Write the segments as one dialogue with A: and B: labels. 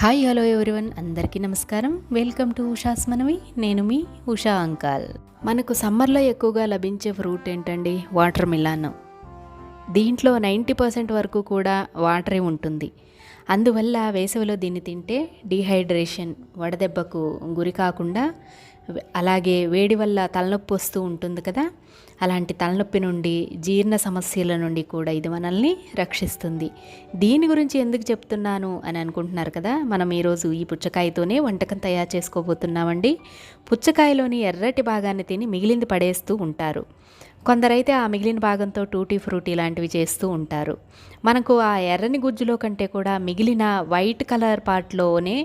A: Hi hello everyone, అందరికీ నమస్కారం. Welcome to Usha's మనవి. నేను మీ ఉషా అంకాల్. మనకు సమ్మర్లో ఎక్కువగా లభించే ఫ్రూట్ ఏంటండి? Watermelon. దీంట్లో 90% వరకు కూడా వాటరే ఉంటుంది. అందువల్ల వేసవిలో దీన్ని తింటే డీహైడ్రేషన్, వడదెబ్బకు గురి కాకుండా, అలాగే వేడి వల్ల తలనొప్పి వస్తూ ఉంటుంది కదా, అలాంటి తలనొప్పి నుండి, జీర్ణ సమస్యల నుండి కూడా ఇది మనల్ని రక్షిస్తుంది. దీని గురించి ఎందుకు చెప్తున్నాను అని అనుకుంటున్నారు కదా. మనం ఈరోజు ఈ పుచ్చకాయతోనే వంటకం తయారు చేసుకోబోతున్నామండి. పుచ్చకాయలోని ఎర్రటి భాగాన్ని తిని మిగిలింది పడేస్తూ ఉంటారు. కొందరైతే ఆ మిగిలిన భాగంతో టూటీ ఫ్రూటీ లాంటివి చేస్తూ ఉంటారు. మనకు ఆ ఎర్రని గుజ్జులో కంటే కూడా మిగిలిన వైట్ కలర్ పార్ట్లోనే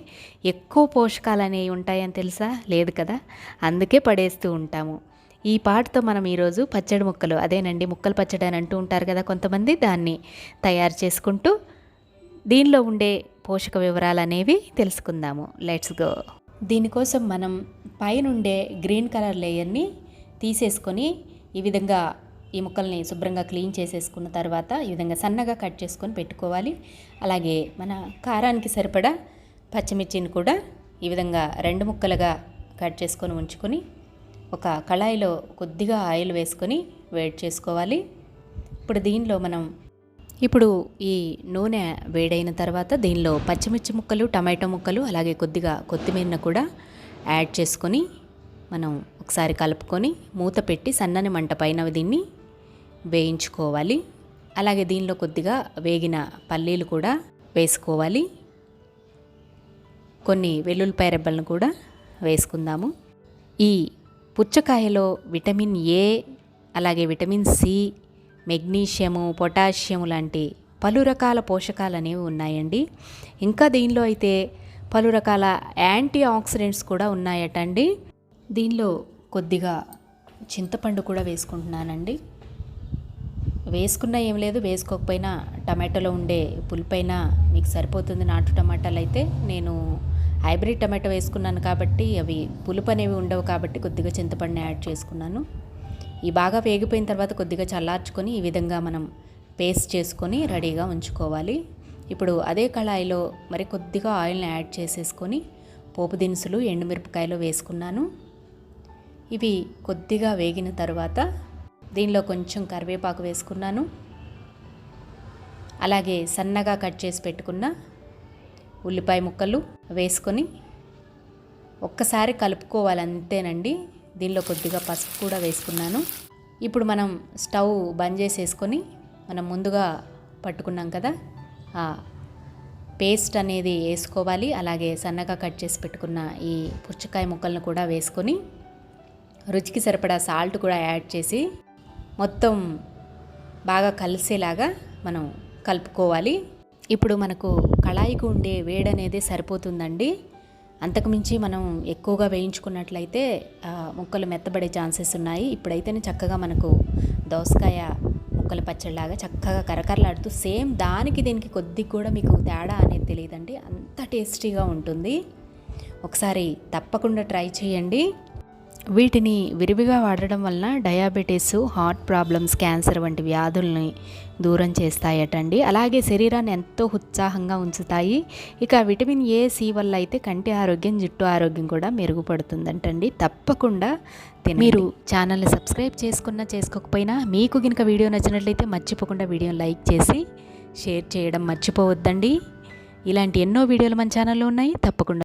A: ఎక్కువ పోషకాలు అనేవి ఉంటాయని తెలుసా? లేదు కదా, అందుకే పడేస్తూ ఉంటాము. ఈ పాటుతో మనం ఈరోజు పచ్చడి ముక్కలు, అదేనండి ముక్కలు పచ్చడి అని అంటూ ఉంటారు కదా కొంతమంది, దాన్ని తయారు చేసుకుంటూ దీనిలో ఉండే పోషక వివరాలు అనేవి తెలుసుకుందాము. Let's go. దీనికోసం మనం పైనుండే గ్రీన్ కలర్ లేయర్ని తీసేసుకొని ఈ విధంగా ఈ ముక్కల్ని శుభ్రంగా క్లీన్ చేసేసుకున్న తర్వాత ఈ విధంగా సన్నగా కట్ చేసుకొని పెట్టుకోవాలి. అలాగే మన కారానికి సరిపడా పచ్చిమిర్చిని కూడా ఈ విధంగా 2 ముక్కలుగా కట్ చేసుకొని ఉంచుకొని ఒక కళాయిలో కొద్దిగా ఆయిల్ వేసుకొని వేడి చేసుకోవాలి. ఇప్పుడు ఈ నూనె వేడైన తర్వాత దీనిలో పచ్చిమిర్చి ముక్కలు, టమాటో ముక్కలు, అలాగే కొద్దిగా కొత్తిమీరను కూడా యాడ్ చేసుకొని మనం ఒకసారి కలుపుకొని మూత పెట్టి సన్నని మంట పైన దీన్ని వేయించుకోవాలి. అలాగే దీనిలో కొద్దిగా వేగిన పల్లీలు కూడా వేసుకోవాలి. కొన్ని వెల్లుల్లిపాయ రెబ్బలను కూడా వేసుకుందాము. ఈ పుచ్చకాయలో విటమిన్ ఏ, అలాగే విటమిన్ సి, మెగ్నీషియము, పొటాషియము లాంటి పలు రకాల పోషకాలు అనేవి ఉన్నాయండి. ఇంకా దీనిలో అయితే పలు రకాల యాంటీ ఆక్సిడెంట్స్ కూడా ఉన్నాయటండి. దీనిలో కొద్దిగా చింతపండు కూడా వేసుకుంటున్నానండి. వేసుకున్నా ఏం లేదు, వేసుకోకపోయినా టమాటోలో ఉండే పులుపైన మీకు సరిపోతుంది. నాటు టమాటాలు అయితే నేను హైబ్రిడ్ టమాటో వేసుకున్నాను కాబట్టి అవి పులుపు అనేవి ఉండవు కాబట్టి కొద్దిగా చింతపండుని యాడ్ చేసుకున్నాను. ఈ బాగా వేగిపోయిన తర్వాత కొద్దిగా చల్లార్చుకొని ఈ విధంగా మనం పేస్ట్ చేసుకొని రెడీగా ఉంచుకోవాలి. ఇప్పుడు అదే కళాయిలో మరి కొద్దిగా ఆయిల్ని యాడ్ చేసేసుకొని పోపు దినుసులు, ఎండుమిరపకాయలు వేసుకున్నాను. ఇవి కొద్దిగా వేగిన తర్వాత దీనిలో కొంచెం కరివేపాకు వేసుకున్నాను. అలాగే సన్నగా కట్ చేసి పెట్టుకున్న ఉల్లిపాయ ముక్కలు వేసుకొని ఒక్కసారి కలుపుకోవాలి, అంతేనండి. దీనిలో కొద్దిగా పసుపు కూడా వేసుకున్నాను. ఇప్పుడు మనం స్టవ్ బంద్ చేసేసుకొని మనం ముందుగా పట్టుకున్నాం కదా ఆ పేస్ట్ అనేది వేసుకోవాలి. అలాగే సన్నగా కట్ చేసి పెట్టుకున్న ఈ పుచ్చకాయ ముక్కలను కూడా వేసుకొని రుచికి సరిపడా సాల్ట్ కూడా యాడ్ చేసి మొత్తం బాగా కలిసేలాగా మనం కలుపుకోవాలి. ఇప్పుడు మనకు కళాయికి ఉండే వేడి అనేది సరిపోతుందండి. అంతకుమించి మనం ఎక్కువగా వేయించుకున్నట్లయితే ముక్కలు మెత్తబడే ఛాన్సెస్ ఉన్నాయి. ఇప్పుడైతేనే చక్కగా మనకు దోసకాయ ముక్కల పచ్చడిలాగా చక్కగా కరకరలాడుతూ, సేమ్ దానికి దీనికి కొద్దిగా కూడా మీకు తేడా అనేది తెలియదండి, అంత టేస్టీగా ఉంటుంది. ఒకసారి తప్పకుండా ట్రై చేయండి. వీటిని విరివిగా వాడడం వలన డయాబెటీస్, హార్ట్ ప్రాబ్లమ్స్, క్యాన్సర్ వంటి వ్యాధుల్ని దూరం చేస్తాయటండి. అలాగే శరీరాన్ని ఎంతో ఉత్సాహంగా ఉంచుతాయి. ఇక విటమిన్ ఏ, సి వల్ల అయితే కంటి ఆరోగ్యం, జుట్టు ఆరోగ్యం కూడా మెరుగుపడుతుందంటండి. తప్పకుండా మీరు ఛానల్ని సబ్స్క్రైబ్ చేసుకోకపోయినా మీకు కనుక వీడియో నచ్చినట్లయితే మర్చిపోకుండా వీడియోని లైక్ చేసి షేర్ చేయడం మర్చిపోవద్దండి. ఇలాంటి ఎన్నో వీడియోలు మన ఛానల్లో ఉన్నాయి, తప్పకుండా